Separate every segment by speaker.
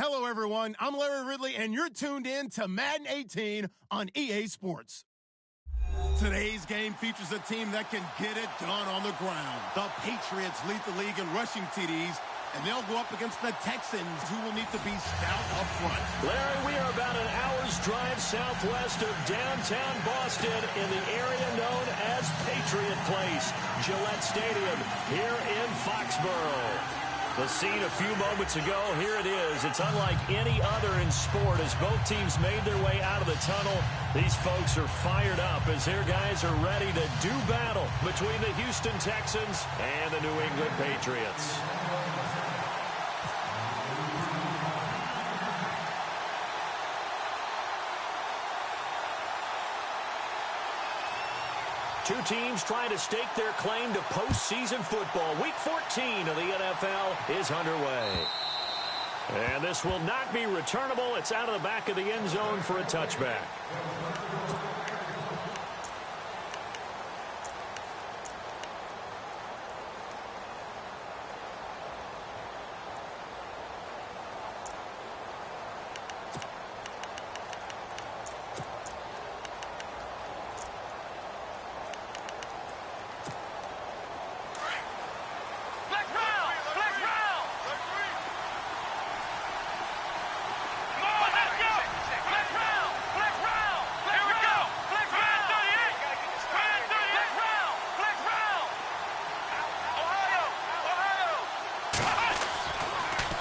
Speaker 1: Hello, everyone. I'm Larry Ridley, and you're tuned in to Madden 18 on EA Sports. Today's game features a team that can get it done on the ground. The Patriots lead the league in rushing TDs, and they'll go up against the Texans, who will need to be stout up front.
Speaker 2: Larry, we are about an hour's drive southwest of downtown Boston in the area known as Patriot Place, Gillette Stadium, here in Foxborough. The scene a few moments ago, here it is. It's unlike any other in sport as both teams made their way out of the tunnel. These folks are fired up as their guys are ready to do battle between the Houston Texans and the New England Patriots. Two teams trying to stake their claim to postseason football. Week 14 of the NFL is underway. And this will not be returnable. It's out of the back of the end zone for a touchback.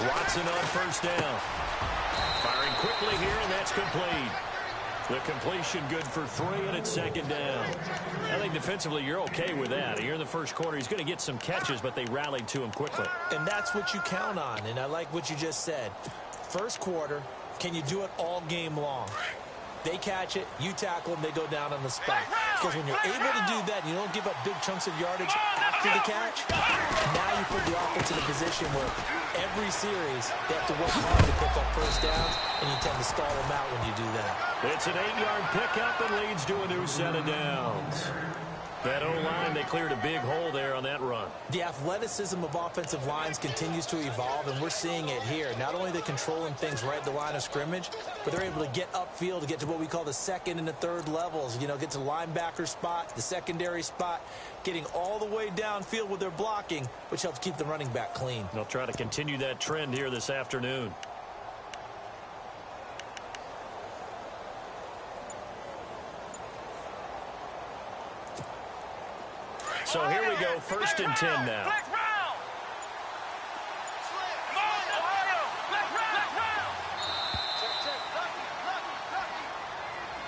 Speaker 2: Watson on first down. Firing quickly here, and that's complete. The completion good for 3, and it's second down. I think defensively you're okay with that. Here in the first quarter, he's going to get some catches, but they rallied to him quickly.
Speaker 3: And that's what you count on, and I like what you just said. First quarter, can you do it all game long? They catch it, you tackle them, they go down on the spot. Because when you're able to do that, you don't give up big chunks of yardage after the catch, now you put the offense in a position where every series they have to work hard to pick up first downs, and you tend to stall them out when you do that.
Speaker 2: It's an 8-yard pickup and leads to a new set of downs. That O-line, they cleared a big hole there on that run.
Speaker 3: The athleticism of offensive lines continues to evolve, and we're seeing it here. Not only are they controlling things right at the line of scrimmage, but they're able to get upfield to get to what we call the second and the third levels. You know, get to the linebacker spot, the secondary spot, getting all the way downfield with their blocking, which helps keep the running back clean.
Speaker 2: They'll try to continue that trend here this afternoon. So here we go, 1st and 10 now.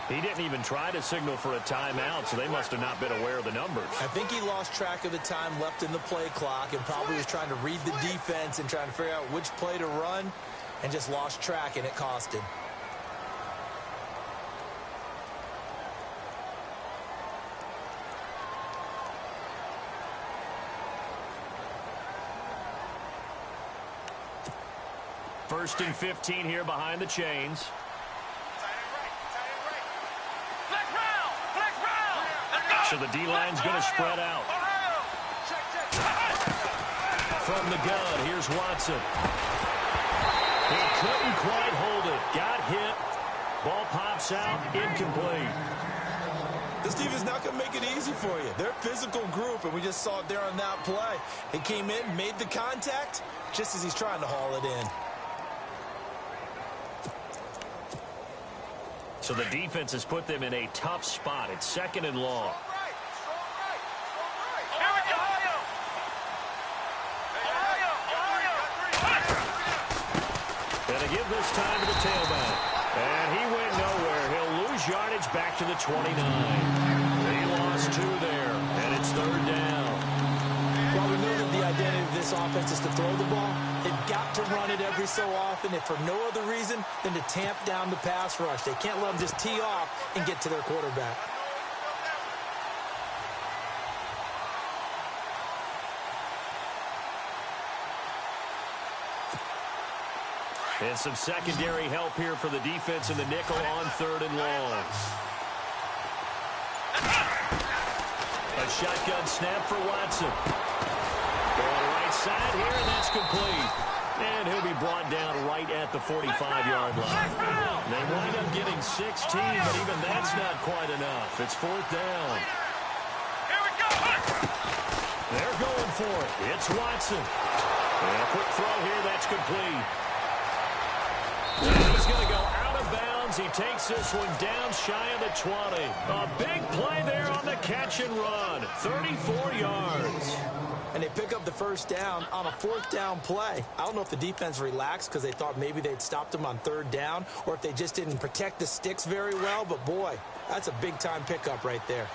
Speaker 2: He didn't even try to signal for a timeout, so they must have not been aware of the numbers.
Speaker 3: I think he lost track of the time left in the play clock and probably was trying to read the defense and trying to figure out which play to run and just lost track, and it cost him.
Speaker 2: First and 15 here behind the chains. So the D-line's going to spread out. From the gun, here's Watson. He couldn't quite hold it. Got hit. Ball pops out. Incomplete.
Speaker 3: This team is not going to make it easy for you. They're a physical group, and we just saw it there on that play. He came in, made the contact, just as he's trying to haul it in.
Speaker 2: So the defense has put them in a tough spot. It's 2nd and long. Gonna give this time to the tailback. And he went nowhere. He'll lose yardage back to the 29. He lost 2 there, and it's 3rd down.
Speaker 3: Well, we know that the identity of this offense is to throw the ball. They've got to run it every so often, if for no other reason than to tamp down the pass rush. They can't let them just tee off and get to their quarterback.
Speaker 2: And some secondary help here for the defense in the nickel on 3rd and long. A shotgun snap for Watson. Going right side here, and that's complete. And he'll be brought down right at the 45-yard line. They wind up getting 16, but even that's not quite enough. It's fourth down. They're going for it. It's Watson. And a quick throw here. That's complete. He's going to go out of bounds. He takes this one down shy of the 20. A big play there on the catch and run. 34 yards.
Speaker 3: And they pick up the first down on a fourth down play. I don't know if the defense relaxed because they thought maybe they'd stopped them on third down or if they just didn't protect the sticks very well. But, boy, that's a big-time pickup right there.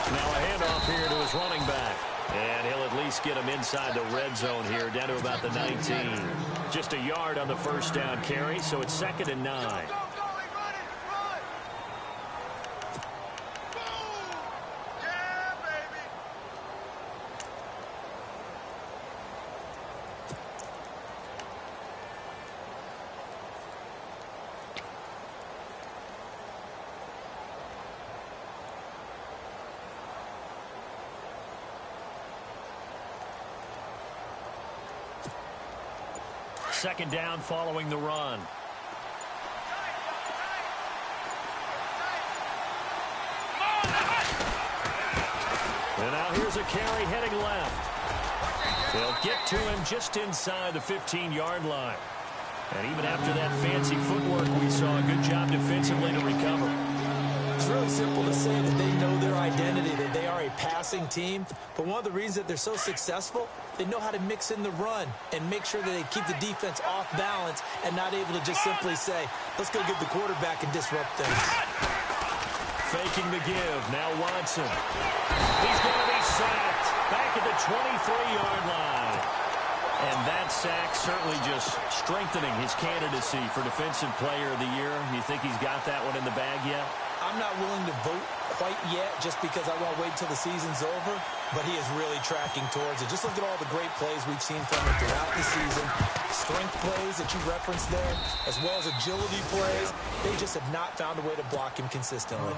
Speaker 2: Now a handoff here to his running back. And he'll at least get him inside the red zone here, down to about the 19. Just a yard on the first down carry, so it's 2nd and 9. Second down following the run. And now here's a carry heading left. They'll get to him just inside the 15-yard line. And even after that fancy footwork we saw, a good job defensively to recover.
Speaker 3: It's really simple to say that they know their identity, that they are a passing team. But one of the reasons that they're so successful, they know how to mix in the run and make sure that they keep the defense off balance and not able to just simply say, let's go get the quarterback and disrupt things.
Speaker 2: Faking the give. Now Watson. He's going to be sacked back at the 23-yard line. And that sack certainly just strengthening his candidacy for Defensive Player of the Year. You think he's got that one in the bag yet?
Speaker 3: I'm not willing to vote quite yet just because I want to wait until the season's over, but he is really tracking towards it. Just look at all the great plays we've seen from him throughout the season. Strength plays that you referenced there, as well as agility plays. They just have not found a way to block him consistently.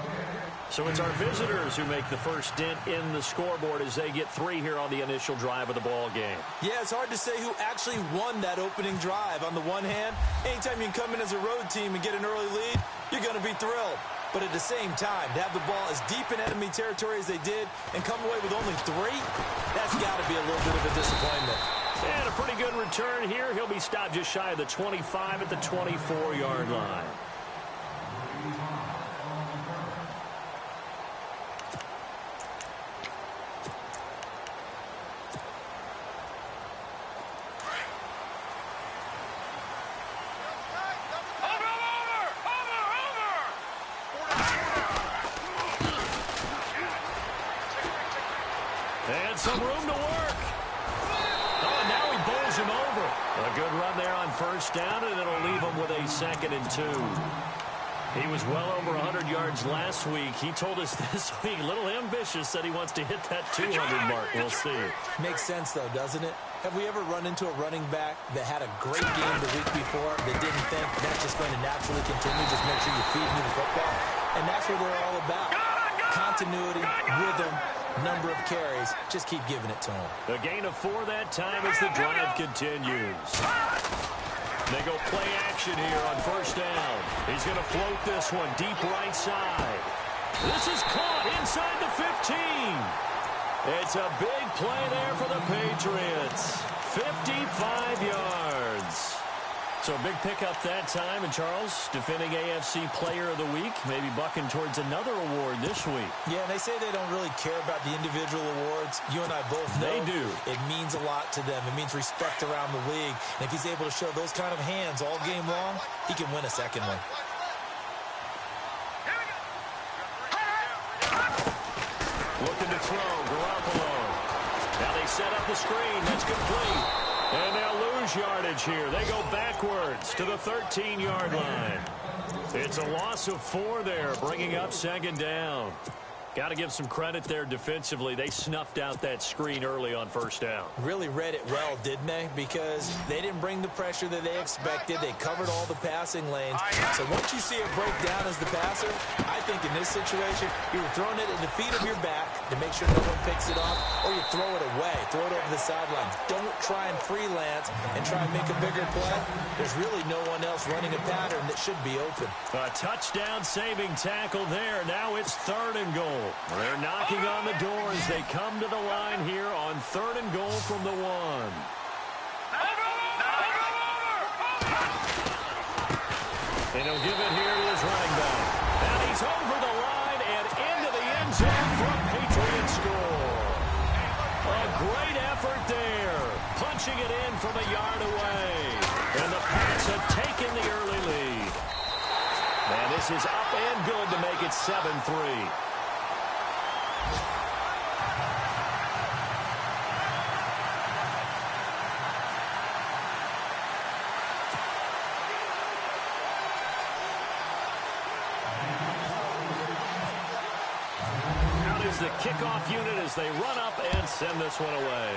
Speaker 2: So it's our visitors who make the first dent in the scoreboard as they get 3 here on the initial drive of the ball game.
Speaker 3: Yeah, it's hard to say who actually won that opening drive. On the one hand, anytime you can come in as a road team and get an early lead, you're going to be thrilled. But at the same time, to have the ball as deep in enemy territory as they did and come away with only 3, that's got to be a little bit of a disappointment.
Speaker 2: And a pretty good return here. He'll be stopped just shy of the 25 at the 24-yard line. And some room to work. Oh, and now he bowls him over. A good run there on first down, and it'll leave him with a 2nd and 2. He was well over 100 yards last week. He told us this week, a little ambitious, said he wants to hit that 200 mark. We'll see.
Speaker 3: Makes sense, though, doesn't it? Have we ever run into a running back that had a great game the week before that didn't think that's just going to naturally continue? Just make sure you feed me the football. And that's what they're all about. Continuity, rhythm, number of carries. Just keep giving it to him.
Speaker 2: A gain of 4 that time as the drive continues. They go play action here on first down. He's going to float this one deep right side. This is caught inside the 15. It's a big play there for the Patriots. 55 yards. So a big pickup that time. And Charles, defending AFC Player of the Week, maybe bucking towards another award this week.
Speaker 3: Yeah, they say they don't really care about the individual awards. You and I both know
Speaker 2: they do.
Speaker 3: It means a lot to them. It means respect around the league. And if he's able to show those kind of hands all game long, he can win a second one.
Speaker 2: Looking to throw, Garoppolo. Now they set up the screen. That's complete. And they'll lose yardage here. They go backwards to the 13-yard line. It's a loss of 4 there, bringing up 2nd down. Got to give some credit there defensively. They snuffed out that screen early on first down.
Speaker 3: Really read it well, didn't they? Because they didn't bring the pressure that they expected. They covered all the passing lanes. So once you see it break down as the passer, I think in this situation, you're throwing it at the feet of your back to make sure no one picks it off, or you throw it away, throw it over the sidelines. Don't try and freelance and try and make a bigger play. There's really no one else running a pattern that should be open.
Speaker 2: A touchdown saving tackle there. Now it's 3rd and goal. They're knocking on the door as they come to the line here on 3rd and goal from the 1. And he'll give it here to his running back. And he's over the line and into the end zone for a Patriots score. A great effort there. Punching it in from a yard away. And the Pats have taken the early lead. And this is up and good to make it 7-3. The kickoff unit as they run up and send this one away.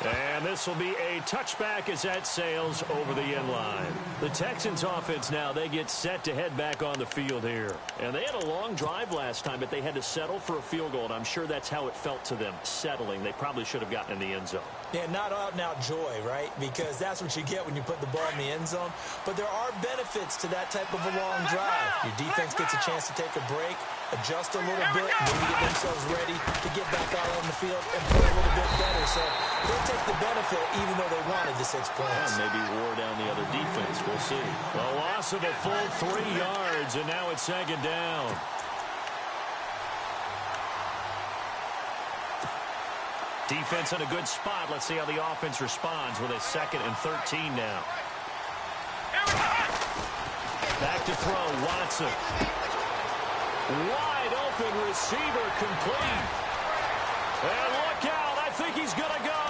Speaker 2: And this will be a touchback as that sails over the end line. The Texans offense now, they get set to head back on the field here. And they had a long drive last time, but they had to settle for a field goal, and I'm sure that's how it felt to them, settling. They probably should have gotten in the end zone.
Speaker 3: Yeah, not out-and-out joy, right? Because that's what you get when you put the ball in the end zone. But there are benefits to that type of a long drive. Your defense gets a chance to take a break, adjust a little bit, maybe get themselves ready to get back out on the field and play a little bit better. So they'll take the benefit even though they wanted the 6 points.
Speaker 2: Yeah, maybe wore down the other defense. We'll see. A loss of a full 3 yards, and now it's 2nd down. Defense in a good spot. Let's see how the offense responds with a 2nd and 13 now. Back to throw, Watson. Wide open receiver complete. And look out, I think he's going to go.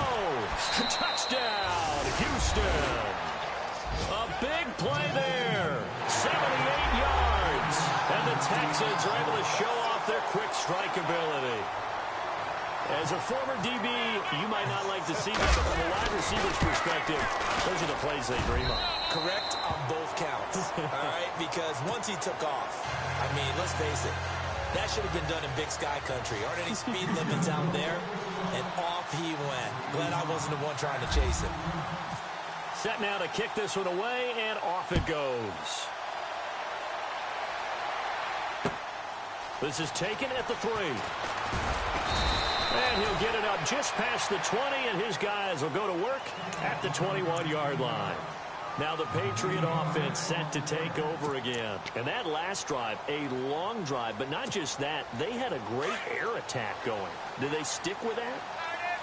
Speaker 2: Touchdown, Houston. A big play there. 78 yards. And the Texans are able to show off their quick strike ability. As a former DB, you might not like to see that, but from a wide receiver's perspective, those are the plays they dream of.
Speaker 3: Correct on both counts, all right? Because once he took off, I mean, let's face it, that should have been done in Big Sky Country. Aren't any speed limits out there? And off he went. Glad I wasn't the one trying to chase him.
Speaker 2: Set now to kick this one away, and off it goes. This is taken at the 3. And he'll get it up just past the 20, and his guys will go to work at the 21-yard line. Now the Patriot offense set to take over again. And that last drive, a long drive, but not just that, they had a great air attack going. Did they stick with that?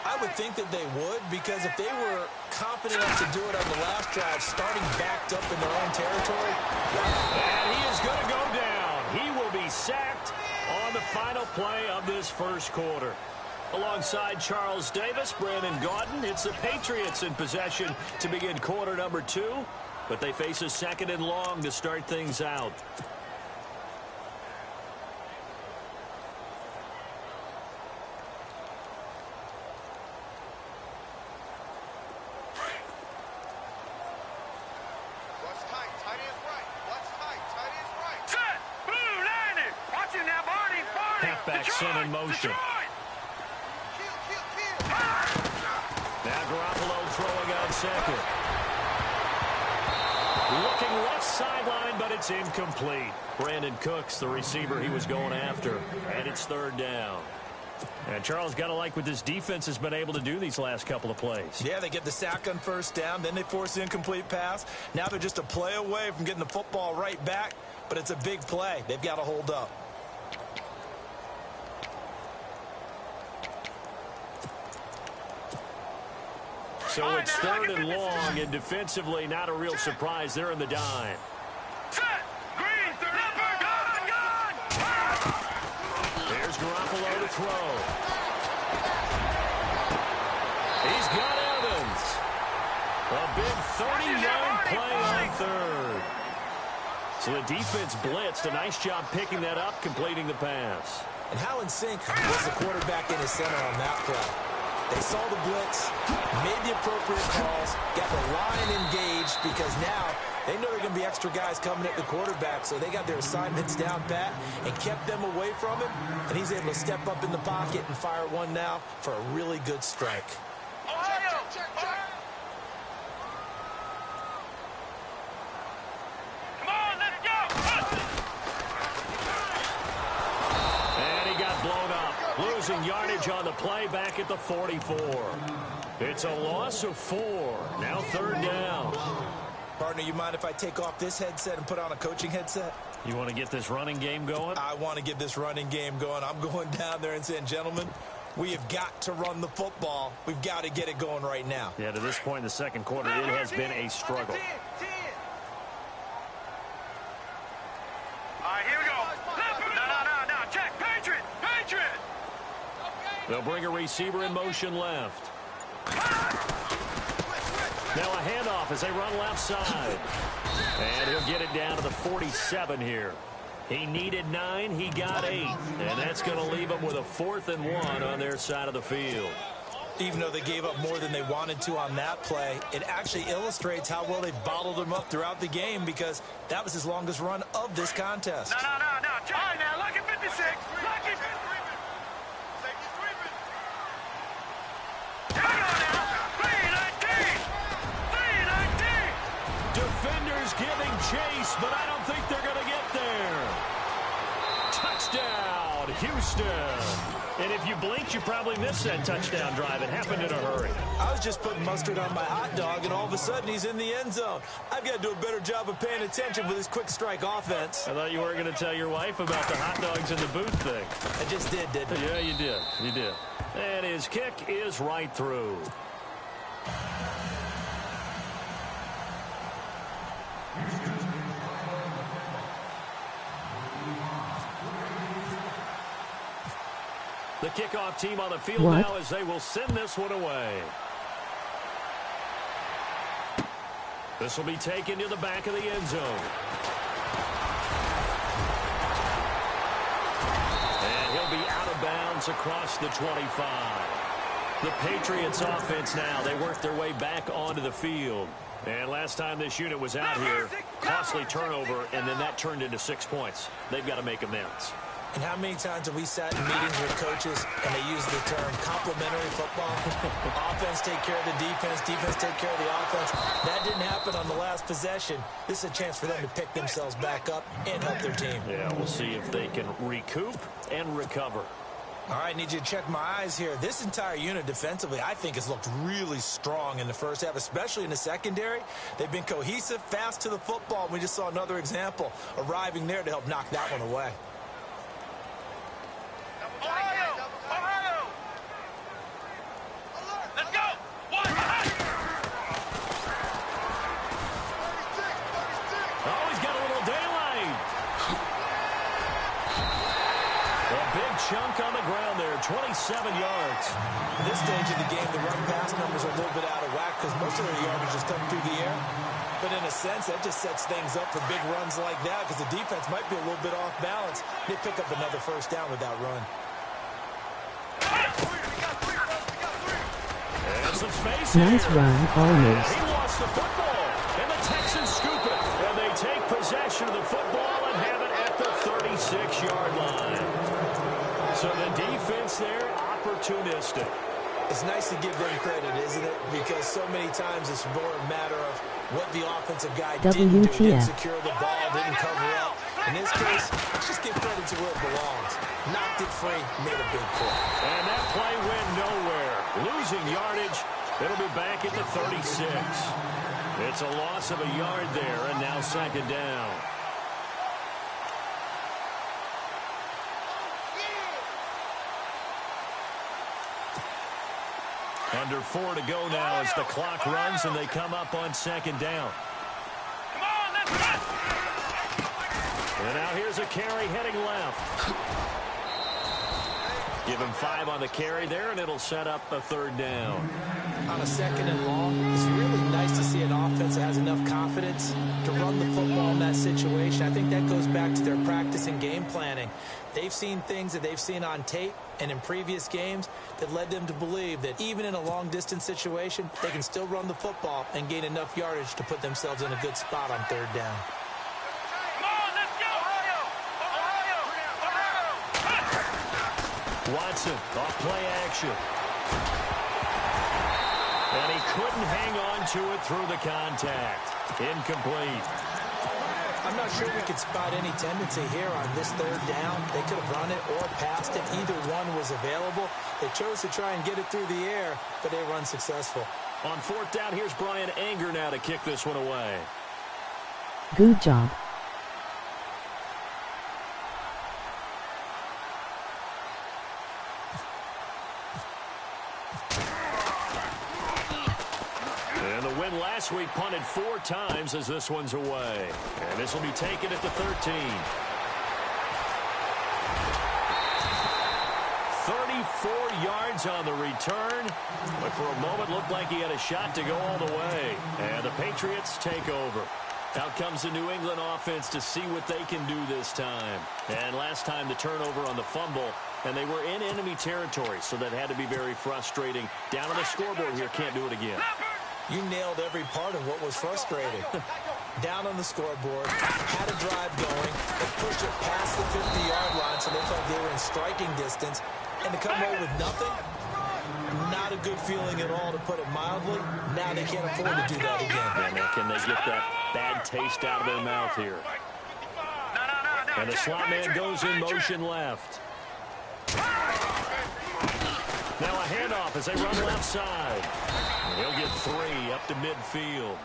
Speaker 3: I would think that they would, because if they were confident enough to do it on the last drive, starting backed up in their own territory.
Speaker 2: And he is going to go down. He will be sacked on the final play of this first quarter. Alongside Charles Davis, Brandon Gaudin, it's the Patriots in possession to begin quarter number 2, but they face a 2nd and long to start things out. Halfback sent in motion. Now Garoppolo throwing on 2nd. Looking left sideline, but it's incomplete. Brandon Cooks, the receiver he was going after. And it's 3rd down. And Charles, got to like what this defense has been able to do these last couple of plays.
Speaker 3: Yeah, they get the sack on 1st down, then they force the incomplete pass. Now they're just a play away from getting the football right back, but it's a big play. They've got to hold up.
Speaker 2: So it's 3rd and long, and defensively, not a real surprise. They're in the dime. There's Garoppolo to throw. He's got Evans. A big 30-yard play on 3rd. So the defense blitzed. A nice job picking that up, completing the pass.
Speaker 3: And how in sync was the quarterback in his center on that play? They saw the blitz, made the appropriate calls, got the line engaged because now they know there are going to be extra guys coming at the quarterback, so they got their assignments down pat and kept them away from him, and he's able to step up in the pocket and fire one now for a really good strike.
Speaker 4: Check. Come on, let's go!
Speaker 2: And he got blown up. Losing yardage on the play back at the 44. It's a loss of 4. Now 3rd down.
Speaker 3: Partner, you mind if I take off this headset and put on a coaching headset?
Speaker 2: You want to get this running game going?
Speaker 3: I want to get this running game going. I'm going down there and saying, gentlemen, we have got to run the football. We've got to get it going right now.
Speaker 2: Yeah, to this point in the second quarter, it has been a struggle.
Speaker 4: All right, here we go. No. Check. Patriot.
Speaker 2: They'll bring a receiver in motion left. Now a handoff as they run left side. And he'll get it down to the 47 here. He needed 9, he got 8. And that's going to leave them with a 4th and 1 on their side of the field.
Speaker 3: Even though they gave up more than they wanted to on that play, it actually illustrates how well they bottled him up throughout the game because that was his longest run of this contest.
Speaker 4: No. All right, now, look at 56. Look at 56.
Speaker 2: Defenders giving chase, but I don't think they're going to get there. Touchdown, Houston. And if you blinked, you probably missed that touchdown drive. It happened in a hurry.
Speaker 3: I was just putting mustard on my hot dog, and all of a sudden he's in the end zone. I've got to do a better job of paying attention with this quick strike offense.
Speaker 2: I thought you weren't going to tell your wife about the hot dogs in the booth thing.
Speaker 3: I just did, didn't I?
Speaker 2: Yeah, you did. You did. And his kick is right through. The kickoff team on the field now as they will send this one away. This will be taken to the back of the end zone. And he'll be out of bounds across the 25. The Patriots offense now, they work their way back onto the field. And last time this unit was out here, costly turnover, and then that turned into 6 points. They've got to make amends.
Speaker 3: And how many times have we sat in meetings with coaches and they use the term complementary football? Offense take care of the defense take care of the offense. That didn't happen on the last possession. This is a chance for them to pick themselves back up and help their team.
Speaker 2: Yeah, we'll see if they can recoup and recover.
Speaker 3: All right, need you to check my eyes here. This entire unit defensively, I think, has looked really strong in the first half, especially in the secondary. They've been cohesive, fast to the football. We just saw another example arriving there to help knock that one away.
Speaker 4: Ohio! Let's go! One!
Speaker 2: Oh, he's got a little daylight. A big chunk on the ground there, 27 yards.
Speaker 3: At this stage of the game, the run-pass numbers are a little bit out of whack because most of their yardage is coming through the air. But in a sense, that just sets things up for big runs like that because the defense might be a little bit off balance. They pick up another first down with that run.
Speaker 2: And some space
Speaker 5: Nice
Speaker 2: here.
Speaker 5: run, almost.
Speaker 2: He lost the football, and the Texans scoop it. And they take possession of the football and have it at the 36-yard line. So the defense there, opportunistic.
Speaker 3: It's nice to give them credit, isn't it? Because so many times it's more a matter of what the offensive guy didn't do. Didn't secure the ball, didn't cover up. In this case, let's just give credit to where it belongs. Knocked it free, made a big play.
Speaker 2: And that play went nowhere. Losing yardage, it'll be back at the 36. It's a loss of a yard there, and now second down. Under 4 to go now as the clock runs and they come up on second down.
Speaker 4: Come on, let's run!
Speaker 2: And now here's a carry heading left. Give him 5 on the carry there, and it'll set up a 3rd down.
Speaker 3: On a 2nd and long, it's really nice to see an offense that has enough confidence to run the football in that situation. I think that goes back to their practice and game planning. They've seen things that they've seen on tape and in previous games that led them to believe that even in a long-distance situation, they can still run the football and gain enough yardage to put themselves in a good spot on 3rd down.
Speaker 2: Watson, off play action. And he couldn't hang on to it through the contact. Incomplete.
Speaker 3: I'm not sure we could spot any tendency here on this 3rd down. They could have run it or passed it. Either one was available. They chose to try and get it through the air, but they were unsuccessful.
Speaker 2: On 4th down, here's Brian Anger now to kick this one away.
Speaker 5: Good job.
Speaker 2: Last week punted 4 times as this one's away. And this will be taken at the 13. 34 yards on the return. But for a moment looked like he had a shot to go all the way. And the Patriots take over. Out comes the New England offense to see what they can do this time. And last time the turnover on the fumble. And they were in enemy territory, so that had to be very frustrating. Down on the scoreboard here, can't do it again.
Speaker 3: You nailed every part of what was frustrating. Down on the scoreboard, had a drive going, they pushed it past the 50-yard line so they felt they were in striking distance, and to come away with nothing, not a good feeling at all, to put it mildly. Now they can't afford to do that again.
Speaker 2: And now can they get that bad taste out of their mouth here? And the slot man goes in motion left. Now a handoff as they run left side. He'll get 3 up to midfield.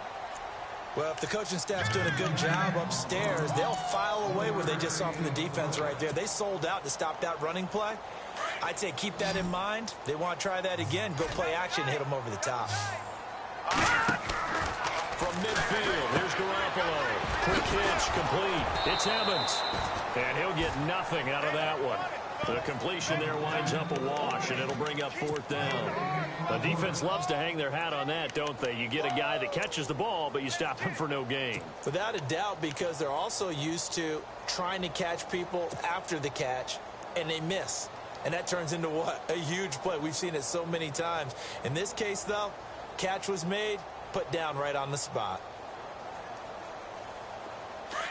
Speaker 3: Well, if the coaching staff's doing a good job upstairs, they'll file away what they just saw from the defense right there. They sold out to stop that running play. I'd say keep that in mind. They want to try that again. Go play action, hit them over the top.
Speaker 2: From midfield, here's Garoppolo. Quick hitch, complete. It's Evans. And he'll get nothing out of that one. The completion there winds up a wash, and it'll bring up 4th down. The defense loves to hang their hat on that, don't they? You get a guy that catches the ball, but you stop him for no gain.
Speaker 3: Without a doubt, because they're also used to trying to catch people after the catch, and they miss. And that turns into what? A huge play. We've seen it so many times. In this case, though, catch was made, put down right on the spot.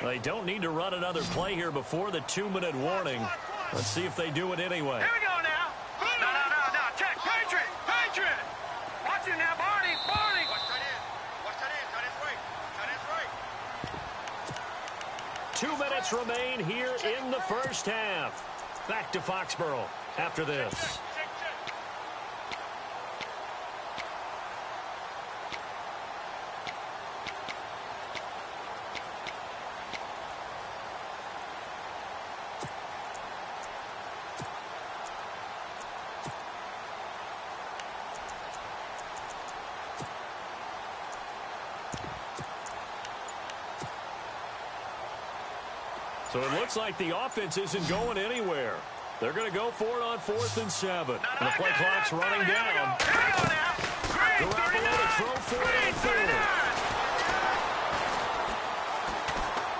Speaker 2: They don't need to run another play here before the 2-minute warning. Let's see if they do it anyway.
Speaker 4: Here we go now. No. Check. Patriot. Watch it now, Barney. Watch that in. That is right.
Speaker 2: 2 minutes remain here in the first half. Back to Foxborough after this. So it looks like the offense isn't going anywhere. They're going to go for it on 4th and 7. And the play clock's running down. Garoppolo to throw for it on 4th.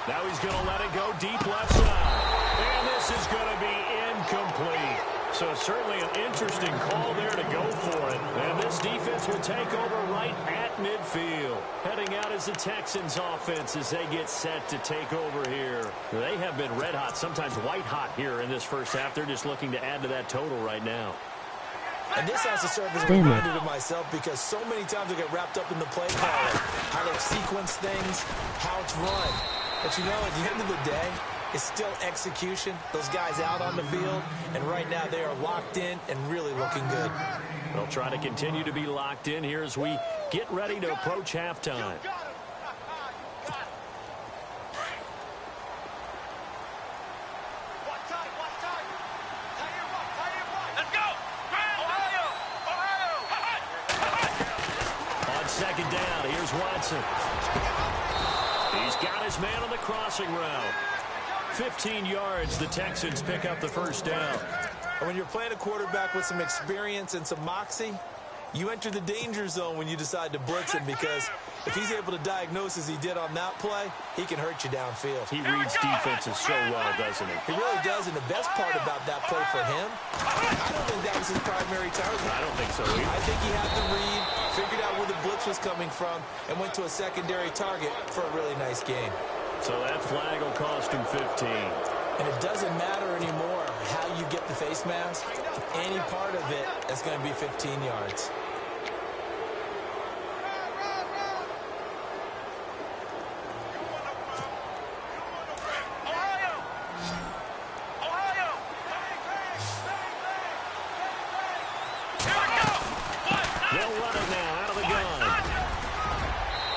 Speaker 2: Now he's going to let it go deep left side. And this is going to be incomplete. So certainly an interesting call there to go for it. And this defense will take over right at midfield. Heading out is the Texans offense as they get set to take over here. They have been red hot, sometimes white hot here in this first half. They're just looking to add to that total right now.
Speaker 3: And this has to serve as a reminder to myself, because so many times I get wrapped up in the play calling, how they sequence things, how it's run. But you know, at the end of the day, it's still execution. Those guys out on the field, and right now they are locked in and really looking good.
Speaker 2: They'll try to continue to be locked in here as we get ready to approach halftime.
Speaker 4: Let's go.
Speaker 2: On 2nd down, here's Watson. He's got his man on the crossing route. 15 yards, the Texans pick up the first down.
Speaker 3: And when you're playing a quarterback with some experience and some moxie, you enter the danger zone when you decide to blitz him, because if he's able to diagnose as he did on that play, he can hurt you downfield.
Speaker 2: He reads defenses so well, doesn't he?
Speaker 3: He really does, and the best part about that play for him, I don't think that was his primary target.
Speaker 2: I don't think so either.
Speaker 3: I think he had the read, figured out where the blitz was coming from, and went to a secondary target for a really nice game.
Speaker 2: So that flag will cost him 15.
Speaker 3: And it doesn't matter anymore how you get the face mask. Any part of it is going to be 15 yards.
Speaker 2: They'll run it now out of the gun.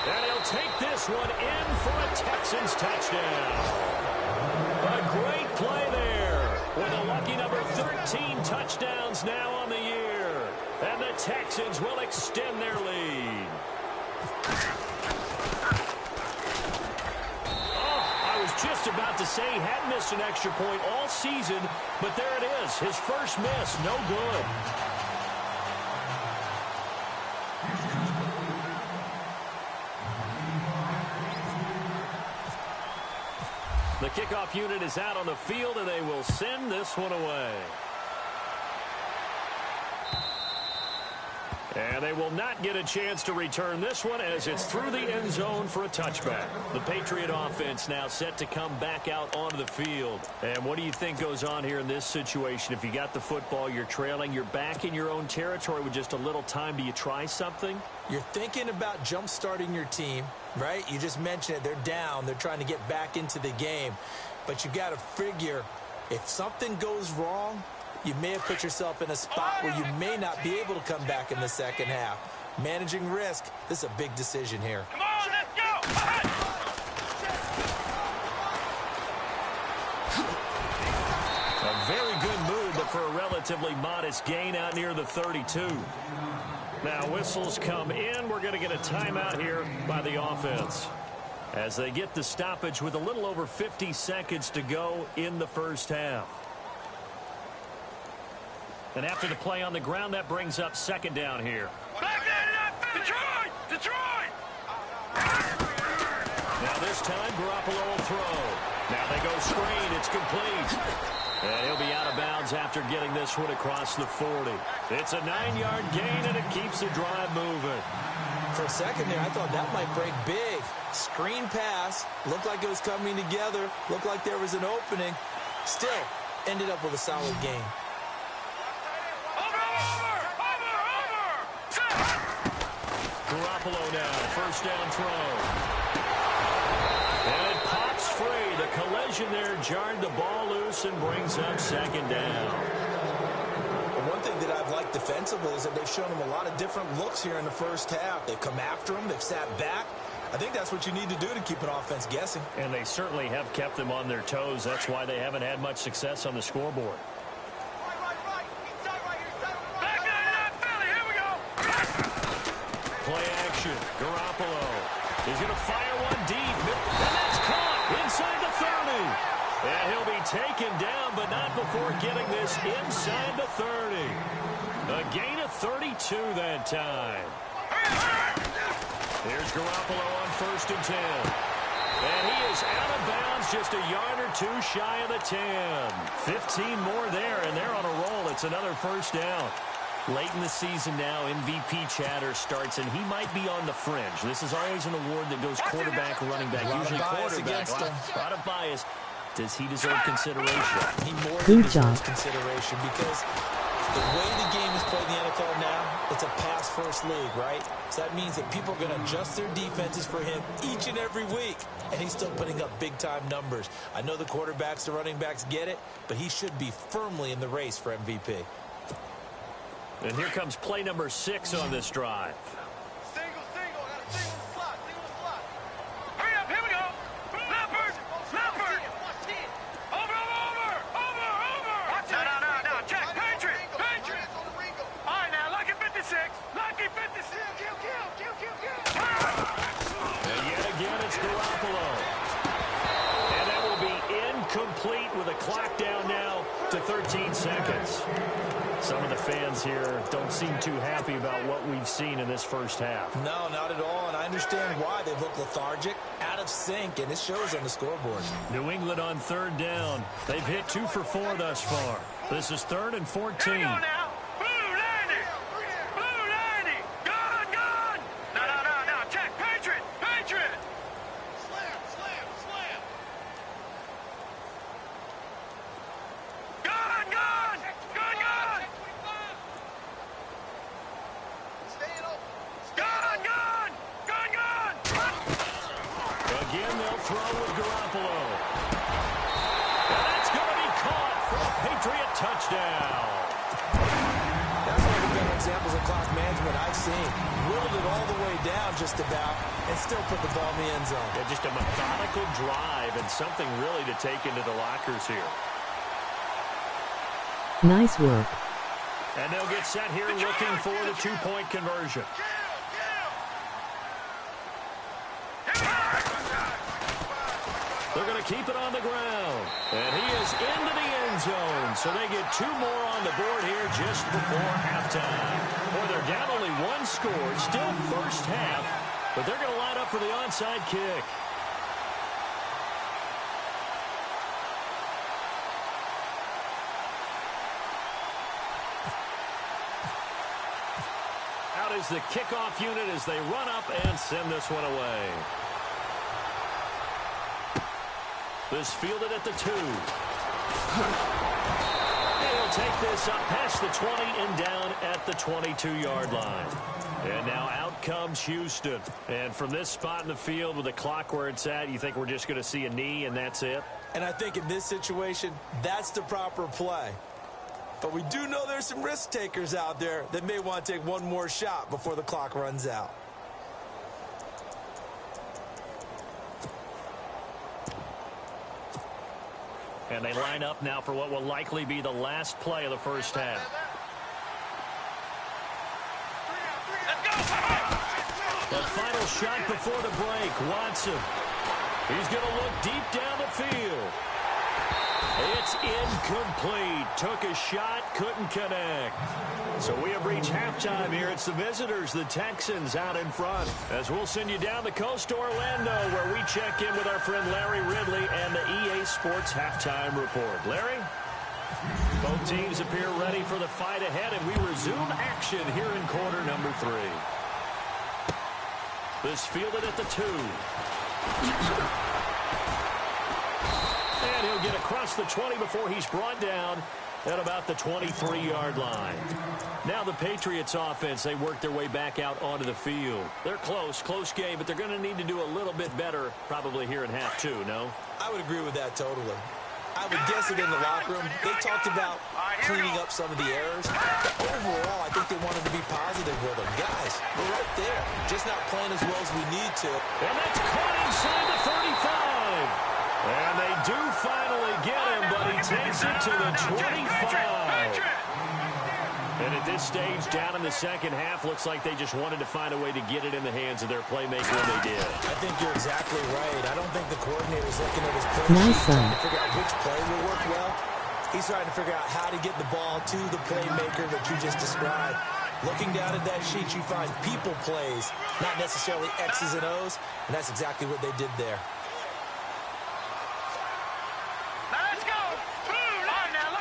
Speaker 2: And he'll take this one in for a Texans touchdown. A great play there with a lucky number 13 touchdowns now on the year. And the Texans will extend their lead. Oh, I was just about to say he hadn't missed an extra point all season, but there it is. His first miss, no good. The kickoff unit is out on the field, and they will send this one away. And they will not get a chance to return this one as it's through the end zone for a touchback. The Patriot offense now set to come back out onto the field. And what do you think goes on here in this situation? If you got the football, you're trailing, you're back in your own territory with just a little time. Do you try something?
Speaker 3: You're thinking about jump-starting your team, right? You just mentioned it. They're down. They're trying to get back into the game. But you got to figure, if something goes wrong, you may have put yourself in a spot where you may not be able to come back in the second half. Managing risk, this is a big decision here.
Speaker 4: Come on, let's go!
Speaker 2: A very good move, but for a relatively modest gain out near the 32. Now whistles come in. We're going to get a timeout here by the offense as they get the stoppage with a little over 50 seconds to go in the first half. And after the play on the ground, that brings up second down here.
Speaker 4: Back there, Detroit! Detroit!
Speaker 2: Now this time, Garoppolo will throw. Now they go screen. It's complete. And he'll be out of bounds after getting this one across the 40. It's a 9-yard gain, and it keeps the drive moving.
Speaker 3: For a second there, I thought that might break big. Screen pass. Looked like it was coming together. Looked like there was an opening. Still, ended up with a solid game.
Speaker 2: Garoppolo now, first down throw. And it pops free. The collision there jarred the ball loose and brings up second down.
Speaker 3: One thing that I've liked defensively is that they've shown him a lot of different looks here in the first half. They've come after him. They've sat back. I think that's what you need to do to keep an offense guessing.
Speaker 2: And they certainly have kept them on their toes. That's why they haven't had much success on the scoreboard. Play action. Garoppolo. He's going to fire one deep. And that's caught inside the 30. And he'll be taken down, but not before getting this inside the 30. A gain of 32 that time. Here's Garoppolo on first and 10. And he is out of bounds, just a yard or two shy of the 10. 15 more there, and they're on a roll. It's another first down. Late in the season now, MVP chatter starts, and he might be on the fringe. This is always an award that goes quarterback, running back, usually quarterback. A lot of bias. Does he deserve consideration?
Speaker 3: He more than deserves consideration, because the way the game is played in the NFL now, it's a pass-first league, right? So that means that people are going to adjust their defenses for him each and every week, and he's still putting up big-time numbers. I know the quarterbacks, the running backs get it, but he should be firmly in the race for MVP.
Speaker 2: And here comes play number 6 on this drive.
Speaker 4: Single, got a single slot. Hurry up, here we go. Leopard. Over. No, check, Patriot. All right, now, lucky 56. Kill.
Speaker 2: And yet again, it's Garoppolo. And that will be incomplete with a clock down now to 13 seconds. Some of the fans here don't seem too happy about what we've seen in this first half.
Speaker 3: No, not at all, and I understand why. They look lethargic, out of sync, and it shows on the scoreboard.
Speaker 2: New England on third down. They've hit 2 for 4 thus far. This is 3rd and 14.
Speaker 4: Here we go now. Blue 90. Blue 90. Gone, gone. No. Check. Patriot. Slam. Gone. Gone.
Speaker 2: Again, they'll throw with Garoppolo. And that's going to be caught for a Patriot touchdown.
Speaker 3: That's one of the better examples of clock management I've seen. Whittled it all the way down just about and still put the ball in the end zone.
Speaker 2: Yeah, just a methodical drive and something really to take into the lockers here.
Speaker 5: Nice work.
Speaker 2: And they'll get set here looking for the 2-point conversion. They're going to keep it on the ground. And he is into the end zone. So they get 2 more on the board here just before halftime. Boy, they're down only 1 score. Still first half. But they're going to line up for the onside kick. Out is the kickoff unit as they run up and send this one away. This fielded at the 2. And he'll take this up past the 20 and down at the 22-yard line. And now out comes Houston. And from this spot in the field with the clock where it's at, you think we're just going to see a knee and that's it?
Speaker 3: And I think in this situation, that's the proper play. But we do know there's some risk takers out there that may want to take one more shot before the clock runs out.
Speaker 2: And they line up now for what will likely be the last play of the first half. The final shot before the break, Watson. He's going to look deep down the field. It's incomplete. Took a shot, couldn't connect. So we have reached halftime here. It's the visitors, the Texans, out in front. As we'll send you down the coast to Orlando, where we check in with our friend Larry Ridley and the EA Sports Halftime Report. Larry? Both teams appear ready for the fight ahead, and we resume action here in quarter number 3. This fielded at the 2. And he'll get across the 20 before he's brought down at about the 23-yard line. Now the Patriots offense, they work their way back out onto the field. They're close game, but they're going to need to do a little bit better probably here in half 2, no?
Speaker 3: I would agree with that totally. I would guess it in the locker room. They talked about cleaning up some of the errors. But overall, I think they wanted to be positive with them. Guys, we're right there. Just not playing as well as we need to.
Speaker 2: And that's caught inside the 35. And they do finally get him, but he takes it to the 25. And at this stage, down in the second half, looks like they just wanted to find a way to get it in the hands of their playmaker, and they did.
Speaker 3: I think you're exactly right. I don't think the coordinator's looking at his play
Speaker 5: Nice
Speaker 3: sheet trying to figure out which play will work well. He's trying to figure out how to get the ball to the playmaker that you just described. Looking down at that sheet, you find people plays, not necessarily X's and O's, and that's exactly what they did there.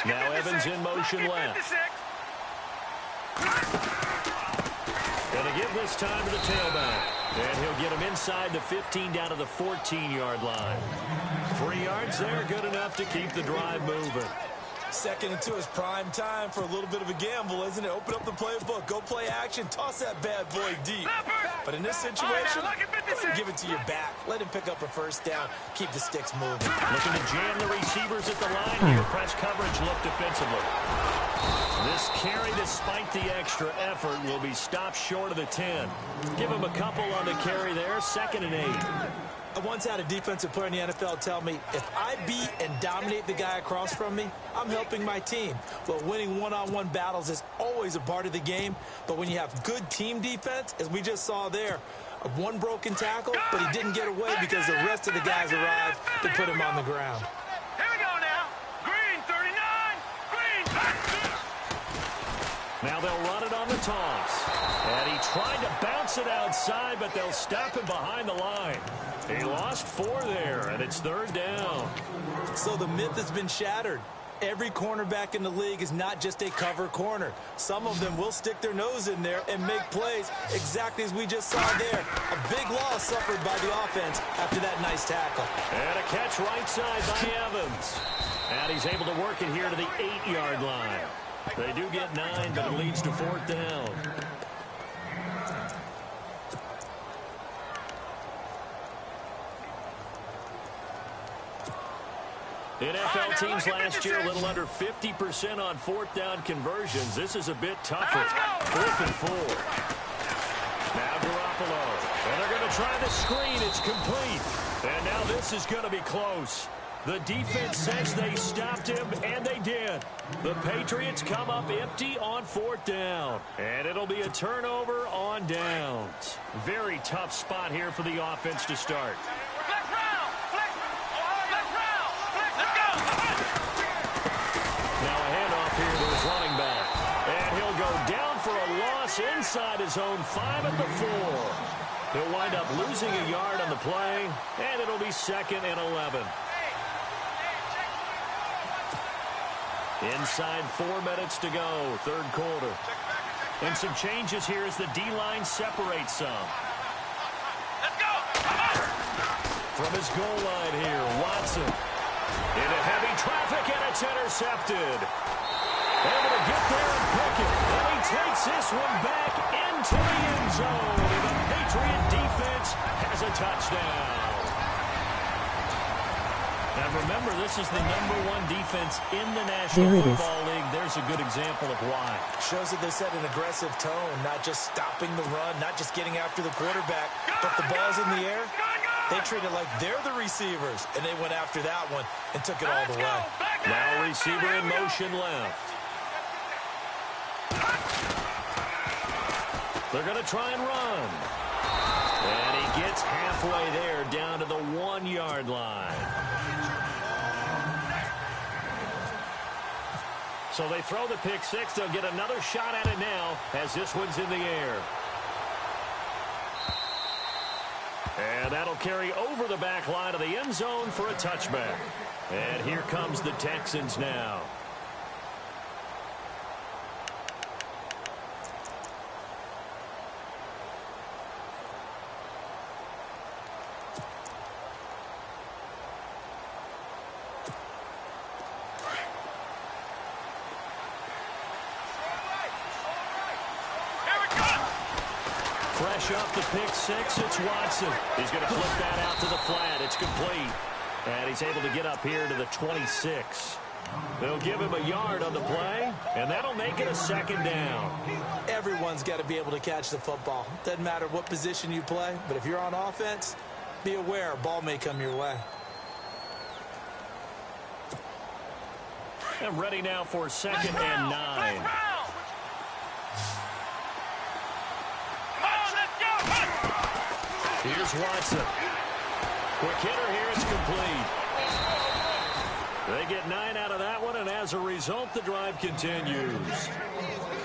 Speaker 2: Now Evans in motion left. Going to give this time to the tailback. And he'll get him inside the 15 down to the 14-yard line. 3 yards there, good enough to keep the drive moving.
Speaker 3: 2nd and 2 is prime time for a little bit of a gamble, isn't it? Open up the playbook, go play action, toss that bad boy deep. But in this situation, give it to your back. Let him pick up a first down. Keep the sticks moving.
Speaker 2: Looking to jam the receivers at the line here. Press coverage look defensively. This carry, despite the extra effort, will be stopped short of the 10. Give him a couple on the carry there. 2nd and 8.
Speaker 3: I once had a defensive player in the NFL tell me, if I beat and dominate the guy across from me, I'm helping my team. Well, winning one-on-one battles is always a part of the game, but when you have good team defense, as we just saw there, one broken tackle, but he didn't get away because the rest of the guys arrived to put him on the ground.
Speaker 4: Here we go now. Green 39.
Speaker 2: Now they'll run it on the toss. And he tried to bounce it outside, but they'll stop him behind the line. He lost 4 there, and it's 3rd down.
Speaker 3: So the myth has been shattered. Every cornerback in the league is not just a cover corner. Some of them will stick their nose in there and make plays exactly as we just saw there. A big loss suffered by the offense after that nice tackle.
Speaker 2: And a catch right side by Evans. And he's able to work it here to the 8-yard line. They do get 9, but it leads to 4th down. NFL teams last year a little under 50% on 4th down conversions. This is a bit tougher. 4th and 4. Now Garoppolo. And they're going to try the screen. It's complete. And now this is going to be close. The defense says they stopped him, and they did. The Patriots come up empty on 4th down. And it'll be a turnover on downs. Very tough spot here for the offense to start. Running back. And he'll go down for a loss inside his own 5 at the 4. He'll wind up losing a yard on the play, and it'll be 2nd and 11. Inside 4 minutes to go, 3rd quarter. And some changes here as the D-line separates some.
Speaker 4: Let's go!
Speaker 2: From his goal line here, Watson. Into heavy traffic, and it's intercepted. Able to get there and pick it. And he takes this one back into the end zone. And the Patriot defense has a touchdown. Now remember, this is the #1 defense in the National Football League. There's a good example of why.
Speaker 3: Shows that they set an aggressive tone, not just stopping the run, not just getting after the quarterback, but the ball's in the air. They treat it like they're the receivers, and they went after that one and took it all the way.
Speaker 2: Now receiver in motion left. They're going to try and run. And he gets halfway there down to the 1-yard line. So they throw the pick 6. They'll get another shot at it now as this one's in the air. And that'll carry over the back line of the end zone for a touchback. And here comes the Texans now. Fresh off the pick 6, it's Watson. He's going to flip that out to the flat. It's complete. And he's able to get up here to the 26. They'll give him a yard on the play, and that'll make it a 2nd down.
Speaker 3: Everyone's got to be able to catch the football. Doesn't matter what position you play, but if you're on offense, be aware a ball may come your way.
Speaker 2: And ready now for 2nd and 9. Here's Watson. Quick hitter here, it's complete. They get 9 out of that one, and as a result, the drive continues.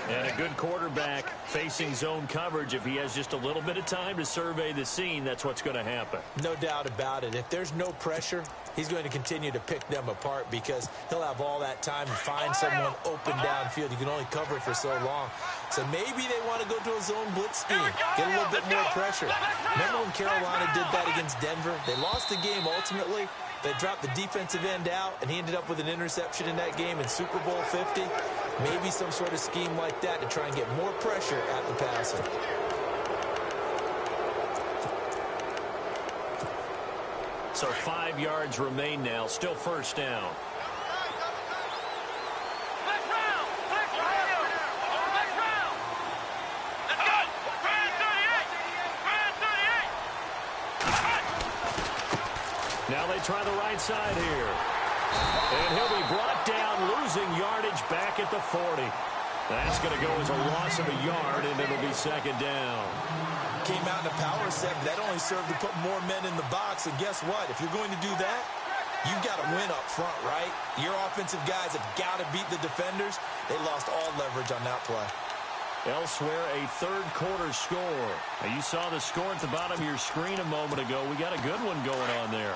Speaker 2: And a good quarterback facing zone coverage. If he has just a little bit of time to survey the scene, that's what's going to happen.
Speaker 3: No doubt about it. If there's no pressure, he's going to continue to pick them apart because he'll have all that time to find someone open downfield. You can only cover it for so long. So maybe they want to go to a zone blitz scheme, get a little bit more pressure. Remember when Carolina did that against Denver? They lost the game ultimately. They dropped the defensive end out, and he ended up with an interception in that game in Super Bowl 50. Maybe some sort of scheme like that to try and get more pressure at the passer.
Speaker 2: So 5 yards remain now, still 1st down. Now they try the right side here. And he'll be brought down, losing yardage back at the 40. That's going to go as a loss of a yard, and it'll be 2nd down.
Speaker 3: Came out in a power set, but that only served to put more men in the box. And guess what? If you're going to do that, you've got to win up front, right? Your offensive guys have got to beat the defenders. They lost all leverage on that play.
Speaker 2: Elsewhere, a third quarter score. Now, you saw the score at the bottom of your screen a moment ago. We got a good one going on there.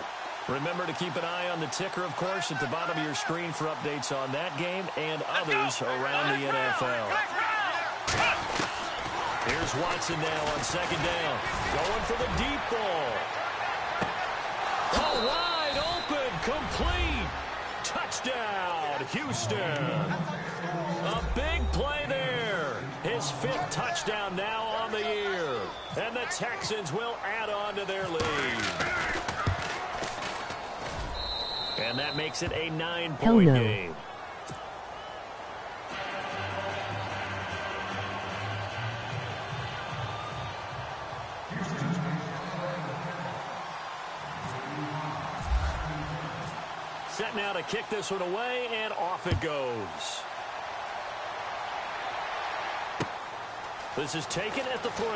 Speaker 2: Remember to keep an eye on the ticker, of course, at the bottom of your screen for updates on that game and others around the NFL. Here's Watson now on second down. Going for the deep ball. Oh, wide open, complete. Touchdown, Houston. A big play there. His 5th touchdown now on the year. And the Texans will add on to their lead. And that makes it a 9-point game. Set now to kick this one away, and off it goes. This is taken at the 3. A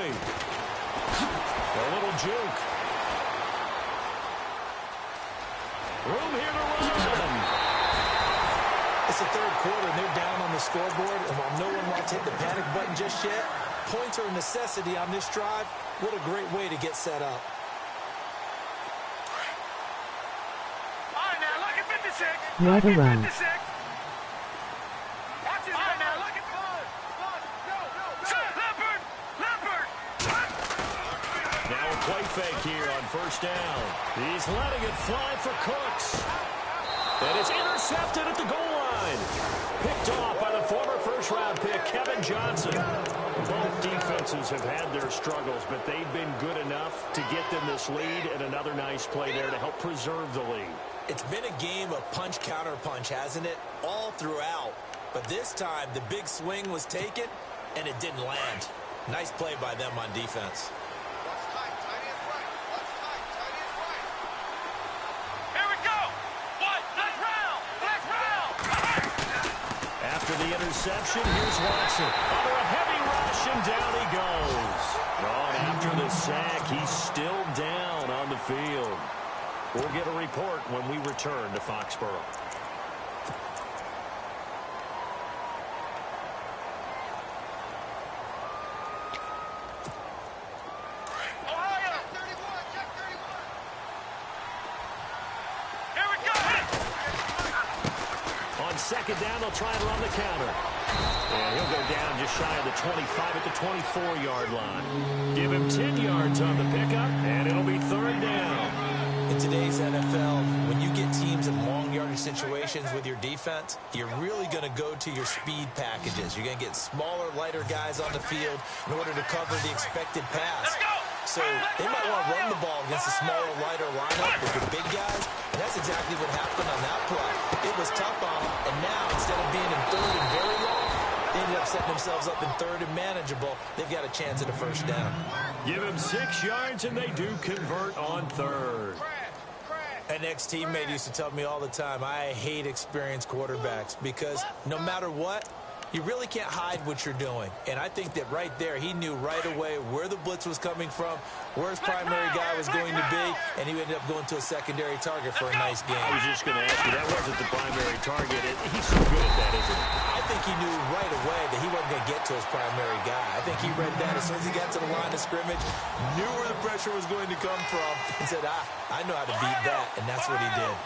Speaker 2: little juke. Room here to run.
Speaker 3: It's the third quarter, and they're down on the scoreboard. And while no one wants to hit the panic button just yet, points are a necessity on this drive. What a great way to get set up.
Speaker 4: All right, now look at 56.
Speaker 5: What a run.
Speaker 4: 56. Watch this right now. Look at Leopard. Leopard.
Speaker 2: Now a play fake here on first down. He's letting it fly for Cooks. And it's intercepted at the goal line. Picked off by the former first-round pick, Kevin Johnson. Both defenses have had their struggles, but they've been good enough to get them this lead, and another nice play there to help preserve the lead.
Speaker 3: It's been a game of punch-counter-punch, hasn't it? All throughout. But this time, the big swing was taken, and it didn't land. Nice play by them on defense.
Speaker 2: After the interception, here's Watson. Under a heavy rush, and down he goes. Oh, and after the sack, he's still down on the field. We'll get a report when we return to Foxborough. Second down, they'll try and run the counter. And he'll go down just shy of the 25 at the 24-yard line. Give him 10 yards on the pickup, and it'll be third down.
Speaker 3: In today's NFL, when you get teams in long yardage situations with your defense, you're really going to go to your speed packages. You're going to get smaller, lighter guys on the field in order to cover the expected pass. So they might want to run the ball against a smaller, lighter lineup with the big guys, and that's exactly what happened on that play. It was tough on them, and now instead of being in third and very long, they ended up setting themselves up in third and manageable. They've got a chance at a first down.
Speaker 2: Give him 6 yards, and they do convert on third.
Speaker 3: An ex-teammate used to tell me all the time, I hate experienced quarterbacks because no matter what, you really can't hide what you're doing. And I think that right there, he knew right away where the blitz was coming from, where his primary guy was going to be, and he ended up going to a secondary target for a nice game.
Speaker 2: I was just going to ask you, that wasn't the primary target. He's so good at that, isn't he?
Speaker 3: I think he knew right away that he wasn't going to get to his primary guy. I think he read that as soon as he got to the line of scrimmage, knew where the pressure was going to come from, and said, I know how to beat that, and that's what he did.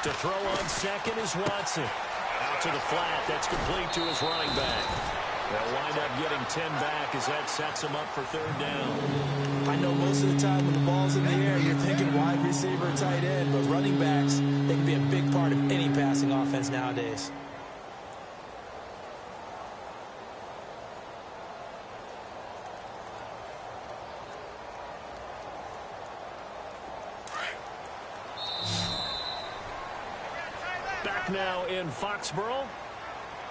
Speaker 2: To throw on second is Watson. Out to the flat. That's complete to his running back. They'll wind up getting 10 back as that sets him up for third down.
Speaker 3: I know most of the time when the ball's in the air, you're thinking wide receiver, tight end, but running backs, they can be a big part of any passing offense nowadays.
Speaker 2: Back now in Foxborough.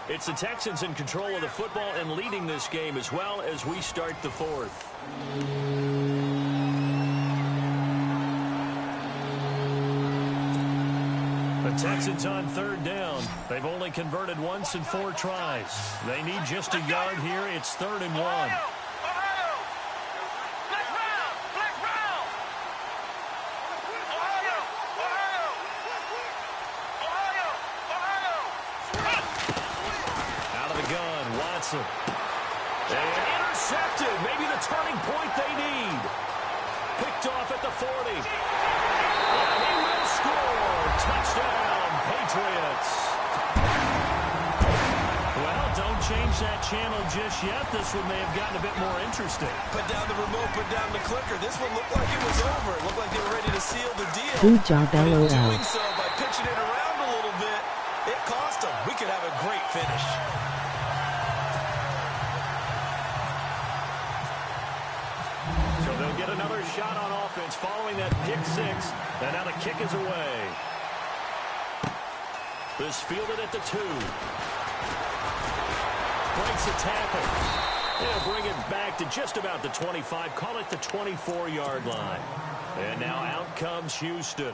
Speaker 2: It's the Texans in control of the football and leading this game as well as we start the fourth. The Texans on third down. They've only converted once in 4 tries. They need just a yard here. It's 3rd and 1. Watson. And intercepted. Maybe the turning point they need. Picked off at the 40. And he will score. Touchdown, Patriots. Well, don't change that channel just yet. This one may have gotten a bit more interesting.
Speaker 3: Put down the remote, put down the clicker. This one looked like it was over. It looked like they were ready to seal the deal.
Speaker 5: Good job,
Speaker 3: But in
Speaker 5: LOL.
Speaker 3: doing so, by pitching it around a little bit, it cost them. We could have a great finish.
Speaker 2: So they'll get another shot on offense following that pick six. And now the kick is away. This fielded at the 2. Breaks a tackle. They'll bring it back to just about the 25. Call it the 24-yard line. And now out comes Houston.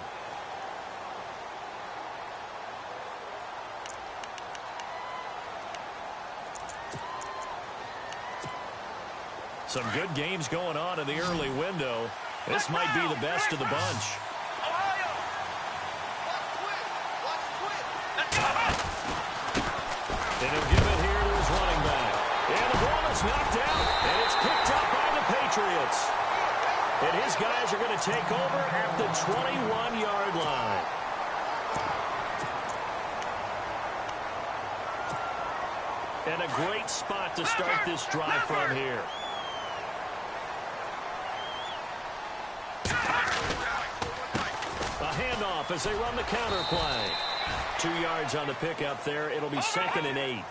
Speaker 2: Some good games going on in the early window. This might be the best of the bunch. And he'll give it here to his running back. And the ball is knocked out, and it's picked up by the Patriots. And his guys are going to take over at the 21-yard line. And a great spot to start this drive from here. A handoff as they run the counter play. 2 yards on the pickup there. It'll be 2nd and 8.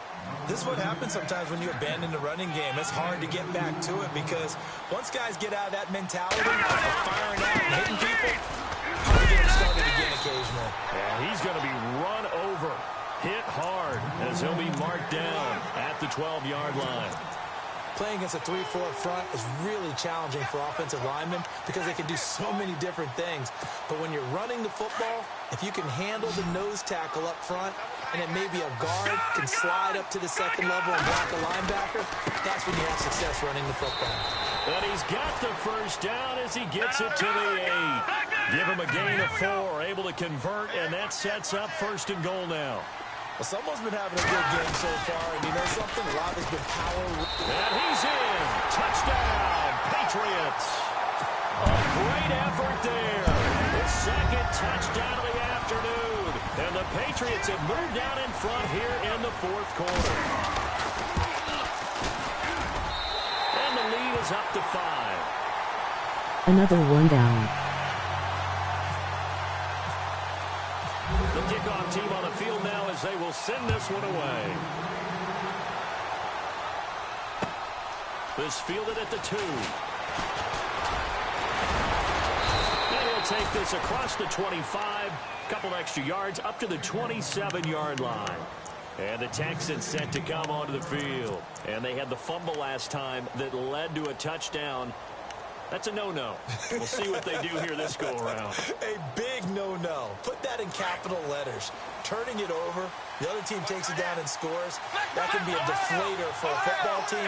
Speaker 3: This is what happens sometimes when you abandon the running game. It's hard to get back to it because once guys get out of that mentality of firing out and hitting people, hard to get them started again occasionally.
Speaker 2: And he's going to be run over, hit hard, as he'll be marked down at the 12-yard line.
Speaker 3: Playing against a 3-4 front is really challenging for offensive linemen because they can do so many different things. But when you're running the football, if you can handle the nose tackle up front and then maybe a guard can slide up to the second level and block a linebacker, that's when you have success running the football.
Speaker 2: And he's got the first down as he gets it to the 8. Give him a gain of 4, able to convert, and that sets up 1st and goal now.
Speaker 3: Well, someone's been having a good game so far, and you know something? A lot has been power.
Speaker 2: And he's in. Touchdown, Patriots. A great effort there. The 2nd touchdown of the afternoon. And the Patriots have moved out in front here in the 4th quarter. And the lead is up to 5.
Speaker 5: Another one down.
Speaker 2: The kickoff team on the field now as they will send this one away. This fielded at the 2. And he'll take this across the 25. Couple extra yards up to the 27-yard line. And the Texans set to come onto the field. And they had the fumble last time that led to a touchdown. That's a no-no. We'll see what they do here this go-around.
Speaker 3: A big no-no. Put that in capital letters. Turning it over, the other team takes it down and scores. That can be a deflator for a football team.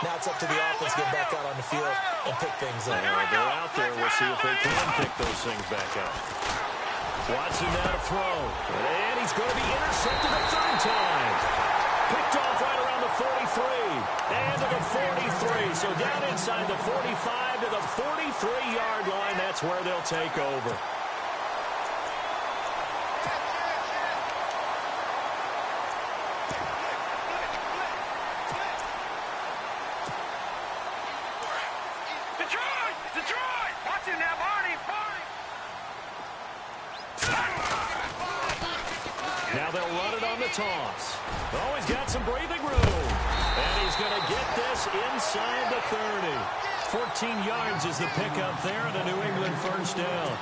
Speaker 3: Now it's up to the offense to get back out on the field and pick things up.
Speaker 2: They're out there. We'll see if they can pick those things back up. Watson now to throw. And he's going to be intercepted a 3rd time. Picked off right around the 43. And to the 43. So down inside the 45 to the 43-yard line. That's where they'll take over.
Speaker 4: Detroit! Watch him now, Barney!
Speaker 2: Now they'll run it on the toss. Oh, he's got some breathing room. And he's going to get this inside the 30. 14 yards is the pickup there and a New England 1st down.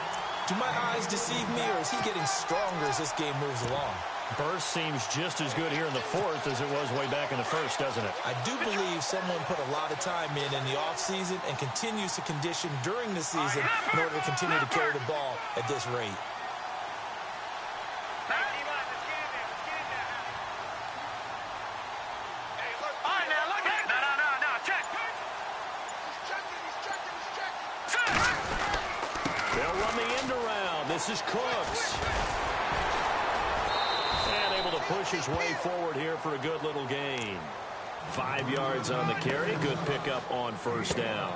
Speaker 3: Do my eyes deceive me, or is he getting stronger as this game moves along?
Speaker 2: Burst seems just as good here in the 4th as it was way back in the 1st, doesn't it?
Speaker 3: I do believe someone put a lot of time in the offseason and continues to condition during the season in order to continue to carry the ball at this rate.
Speaker 2: They'll run the end around. This is Cooks. And able to push his way forward here for a good little gain. 5 yards on the carry. Good pickup on first down.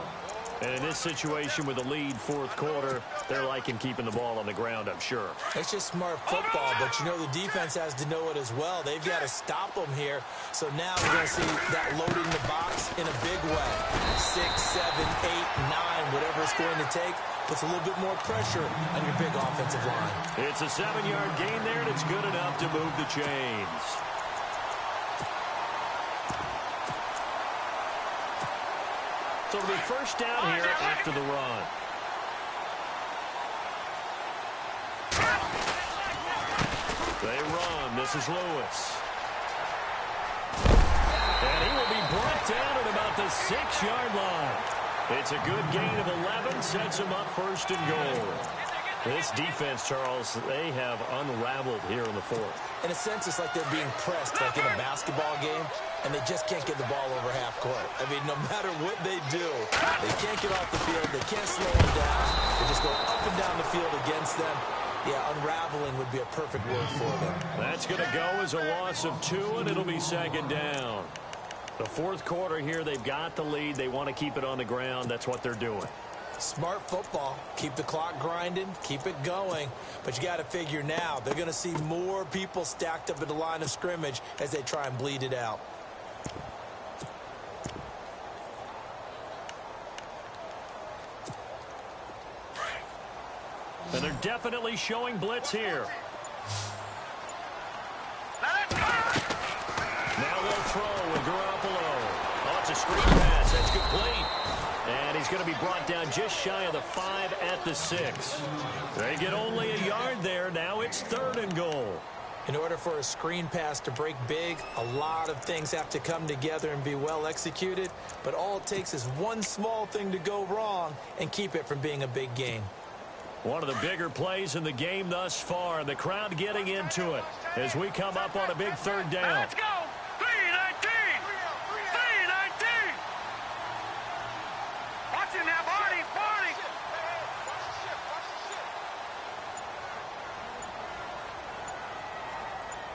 Speaker 2: And in this situation with a lead fourth quarter, they're liking keeping the ball on the ground, I'm sure.
Speaker 3: It's just smart football, but you know the defense has to know it as well. They've got to stop them here. So now we're going to see that loading the box in a big way. 6, 7, 8, 9, whatever it's going to take, puts a little bit more pressure on your big offensive line.
Speaker 2: It's a 7-yard gain there, and it's good enough to move the chains. So it'll be first down here after the run. They run. This is Lewis. And he will be brought down at about the 6-yard line. It's a good gain of 11, sets him up first and goal. This defense, Charles, they have unraveled here in the fourth.
Speaker 3: In a sense, it's like they're being pressed, like in a basketball game, and they just can't get the ball over half court. I mean, no matter what they do, they can't get off the field. They can't slow them down. They just go up and down the field against them. Yeah, unraveling would be a perfect word for them.
Speaker 2: That's going to go as a loss of 2, and it'll be second down. The fourth quarter here, they've got the lead. They want to keep it on the ground. That's what they're doing.
Speaker 3: Smart football. Keep the clock grinding. Keep it going. But you got to figure now, they're going to see more people stacked up at the line of scrimmage as they try and bleed it out.
Speaker 2: And they're definitely showing blitz here. Now they'll throw with Garoppolo. Oh, it's a screen pass. That's complete. And he's going to be brought down just shy of the 5 at the 6. They get only a yard there. Now it's 3rd and goal.
Speaker 3: In order for a screen pass to break big, a lot of things have to come together and be well executed. But all it takes is one small thing to go wrong and keep it from being a big gain.
Speaker 2: One of the bigger plays in the game thus far. The crowd getting into it as we come up on a big 3rd down.
Speaker 4: Let's go. 319. 319. Watching that body.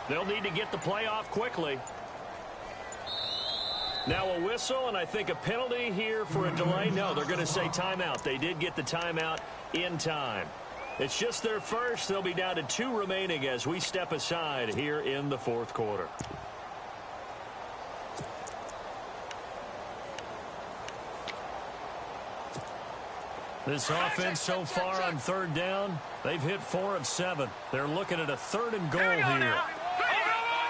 Speaker 2: They'll need to get the play off quickly. Now a whistle, and I think a penalty here for a delay. No, they're going to say timeout. They did get the timeout in time. It's just their first. They'll be down to 2 remaining as we step aside here in the fourth quarter. This offense so far on 3rd down, they've hit 4 of 7. They're looking at a 3rd and goal here.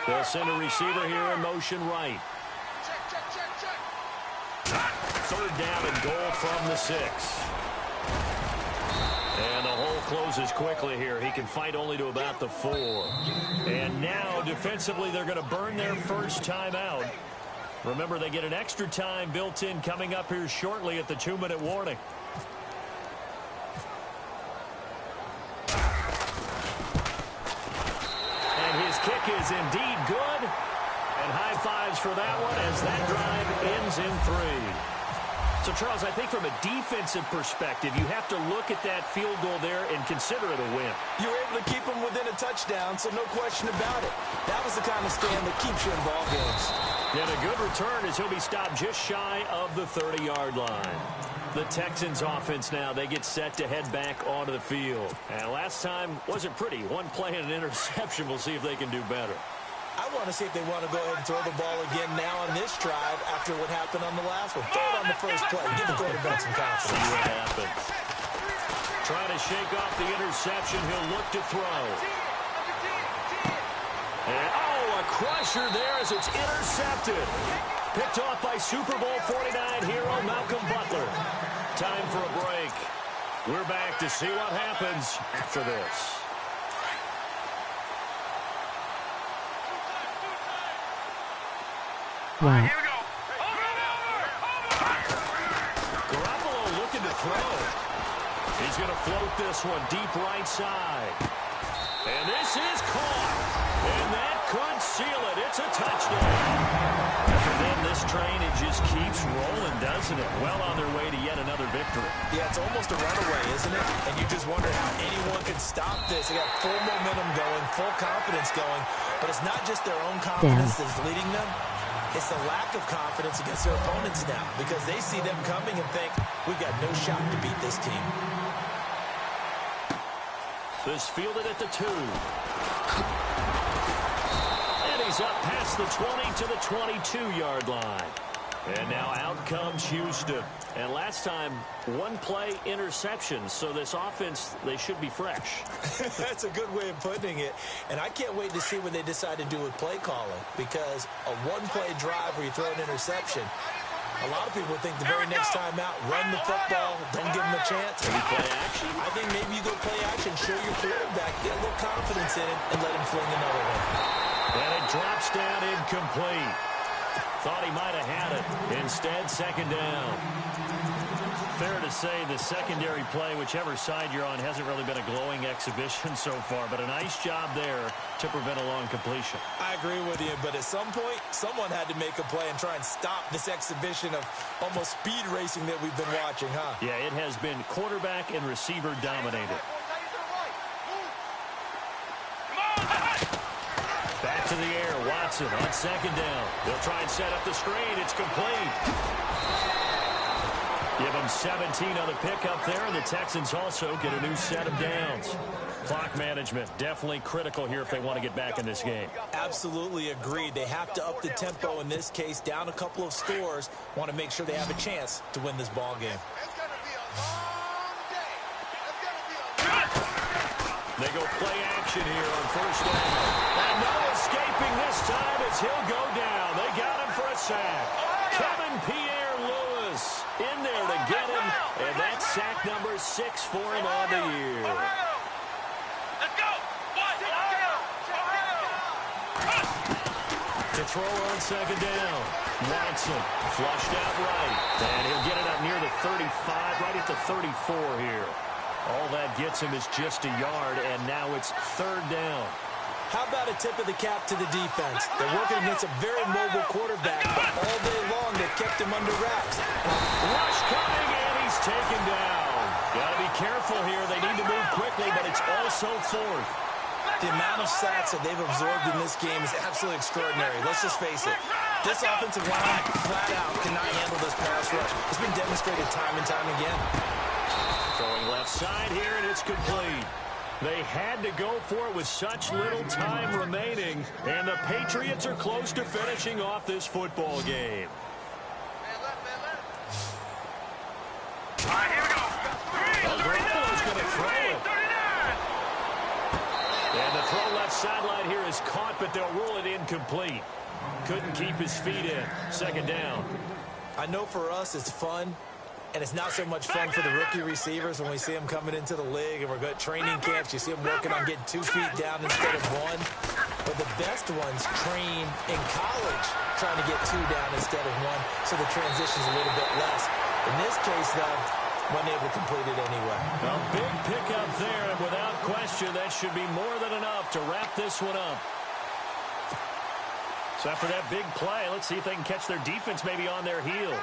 Speaker 2: They'll send a receiver here in motion right. 3rd down and goal from the 6. And the hole closes quickly here. He can fight only to about the 4. And now defensively they're going to burn their first timeout. Remember, they get an extra time built in coming up here shortly at the 2-minute warning. And his kick is indeed good. And high fives for that one as that drive ends in 3. So, Charles, I think from a defensive perspective, you have to look at that field goal there and consider it a win.
Speaker 3: You were able to keep them within a touchdown, so no question about it. That was the kind of stand that keeps you in ball games.
Speaker 2: And a good return as he'll be stopped just shy of the 30-yard line. The Texans offense now, they get set to head back onto the field. And last time wasn't pretty. One play and an interception. We'll see if they can do better.
Speaker 3: I want to see if they want to go ahead and throw the ball again now on this drive after what happened on the last one. Throw it on the first play. Give the quarterback some confidence.
Speaker 2: See what happens. Trying to shake off the interception. He'll look to throw. And, a crusher there as it's intercepted. Picked off by Super Bowl 49 hero Malcolm Butler. Time for a break. We're back to see what happens after this.
Speaker 5: Wow.
Speaker 4: Here we go.
Speaker 2: Garoppolo looking to throw. He's going to float this one deep right side. And this is caught. And that could seal it. It's a touchdown. For them, this train, it just keeps rolling, doesn't it? Well on their way to yet another victory.
Speaker 3: Yeah, it's almost a runaway, isn't it? And you just wonder how anyone could stop this. They got full momentum going, full confidence going. But it's not just their own confidence that's leading them. It's the lack of confidence against their opponents now because they see them coming and think, we've got no shot to beat this team.
Speaker 2: This fielded at the 2. And he's up past the 20 to the 22-yard line. And now out comes Houston. And last time, one play interception. So this offense, they should be fresh.
Speaker 3: That's a good way of putting it. And I can't wait to see what they decide to do with play calling. Because a one-play drive where you throw an interception, a lot of people think the very next time out, run the football, don't give them a chance.
Speaker 2: Maybe play action?
Speaker 3: I think maybe you go play action, show your quarterback, get a little confidence in it, and let him fling another one.
Speaker 2: And it drops down incomplete. Thought he might have had it. Instead, second down. Fair to say the secondary play, whichever side you're on, hasn't really been a glowing exhibition so far, but a nice job there to prevent a long completion.
Speaker 3: I agree with you, but at some point, someone had to make a play and try and stop this exhibition of almost speed racing that we've been watching, huh?
Speaker 2: Yeah, it has been quarterback and receiver dominated. Back to the air, Watson on second down. They'll try and set up the screen. It's complete. Give them 17 on the pickup there, and the Texans also get a new set of downs. Clock management, definitely critical here if they want to get back in this game.
Speaker 3: Absolutely agreed. They have to up the tempo in this case, down a couple of scores. Want to make sure they have a chance to win this ball game.
Speaker 2: They go play action here on first down. And no escaping this time as he'll go down. They got him for a sack. Kevin Pierre-Louis in there to get him, and that's sack number 6 for him on the year.
Speaker 4: Let's go!
Speaker 2: To throw on second down. Watson flushed out right, and he'll get it up near the 35, right at the 34 here. All that gets him is just a yard, and now it's third down.
Speaker 3: How about a tip of the cap to the defense? They're working against a very mobile quarterback, but all day long they kept him under wraps.
Speaker 2: Rush coming, and he's taken down. Got to be careful here. They need to move quickly, but it's also fourth.
Speaker 3: The amount of sacks that they've absorbed in this game is absolutely extraordinary. Let's just face it. This offensive line, flat out, cannot handle this pass rush. It's been demonstrated time and time again.
Speaker 2: Throwing left side here, and it's complete. They had to go for it with such little time remaining, and the Patriots are close to finishing off this football game.
Speaker 4: All right, here we go.
Speaker 2: Garoppolo's going to throw it. And the throw left sideline here is caught, but they'll rule it incomplete. Couldn't keep his feet in. Second down.
Speaker 3: I know for us it's fun, and it's not so much fun for the rookie receivers when we see them coming into the league and we're good training camps. You see them working on getting 2 feet down instead of 1. But the best ones train in college trying to get 2 down instead of 1, so the transition's a little bit less. In this case, though, wasn't able to complete it anyway.
Speaker 2: A big pickup there, and without question, that should be more than enough to wrap this one up. So after that big play, let's see if they can catch their defense maybe on their heels.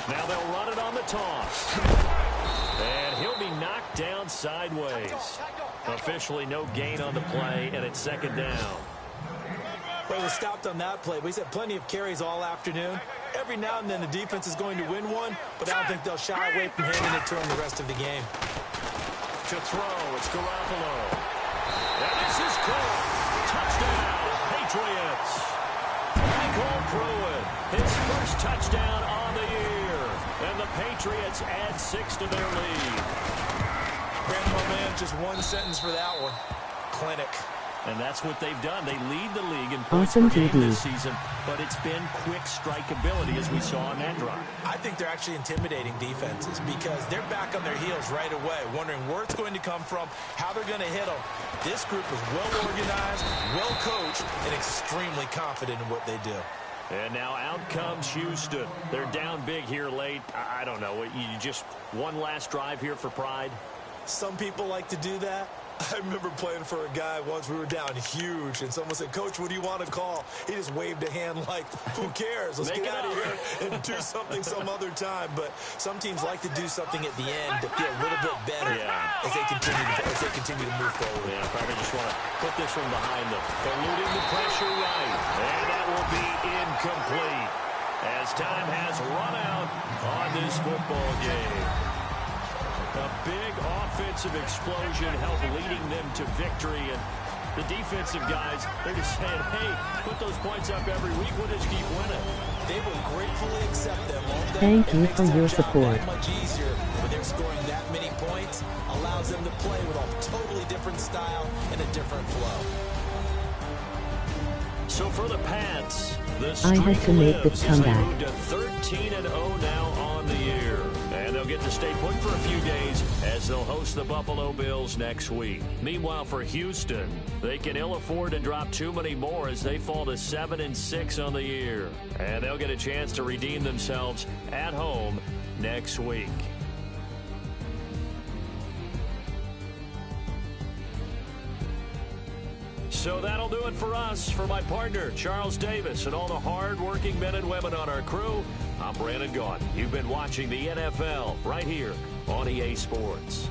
Speaker 2: Now they'll run it on the toss. And he'll be knocked down sideways. Officially no gain on the play, and it's second down.
Speaker 3: Well, he was stopped on that play, but he's had plenty of carries all afternoon. Every now and then the defense is going to win one, but I don't think they'll shy away from handing it to him the rest of the game.
Speaker 2: To throw, it's Garoppolo. And this is caught. Touchdown, Patriots. Michael Pruitt, his first touchdown on the year. And the Patriots add 6 to their lead.
Speaker 3: Brandon, my man, just one sentence for that one. Clinic.
Speaker 2: And that's what they've done. They lead the league in points
Speaker 5: Awesome
Speaker 2: per game
Speaker 5: TV.
Speaker 2: this season, but it's been quick strike ability as we saw on that drive.
Speaker 3: I think they're actually intimidating defenses because they're back on their heels right away, wondering where it's going to come from, how they're going to hit them. This group is well organized, well coached, and extremely confident in what they do.
Speaker 2: And now out comes Houston. They're down big here late. I don't know. You just one last drive here for pride?
Speaker 3: Some people like to do that. I remember playing for a guy once. We were down huge, and someone said, "Coach, what do you want to call?" He just waved a hand like, "Who cares? Let's get out of here and do something some other time." But some teams like to do something at the end to feel a little bit better as they continue to move forward.
Speaker 2: Yeah, probably just want to put this one behind them. Eluding the pressure right, and that will be incomplete as time has run out on this football game. A big offensive explosion helped leading them to victory. And the defensive guys, they're just saying, hey, put those points up every week. We'll just keep winning.
Speaker 3: They will gratefully accept them all day.
Speaker 5: Thank you for your support.
Speaker 3: That much easier when they're scoring that many points. Allows them to play with a totally different style and a different flow.
Speaker 2: So for the Pats, the
Speaker 5: I had
Speaker 2: streak
Speaker 5: to make
Speaker 2: lives
Speaker 5: the
Speaker 2: as they
Speaker 5: comeback.
Speaker 2: move to 13-0 now on the year. And they'll get to stay put for a few days as they'll host the Buffalo Bills next week. Meanwhile, for Houston, they can ill afford to drop too many more as they fall to 7-6 on the year. And they'll get a chance to redeem themselves at home next week. So that'll do it for us. For my partner, Charles Davis, and all the hard-working men and women on our crew, I'm Brandon Gaughan. You've been watching the NFL right here on EA Sports.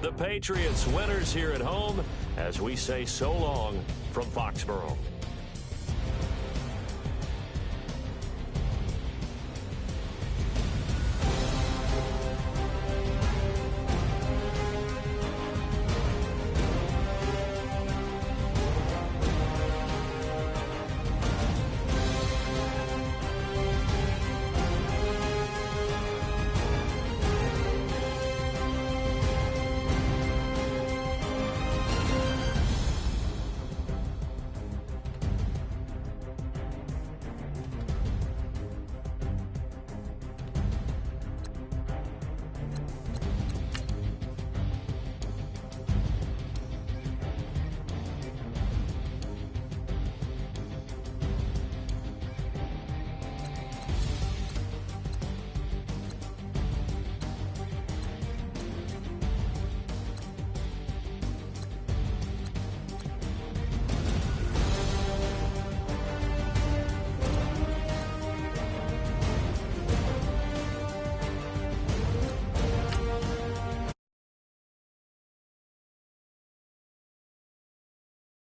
Speaker 2: The Patriots winners here at home as we say so long from Foxborough.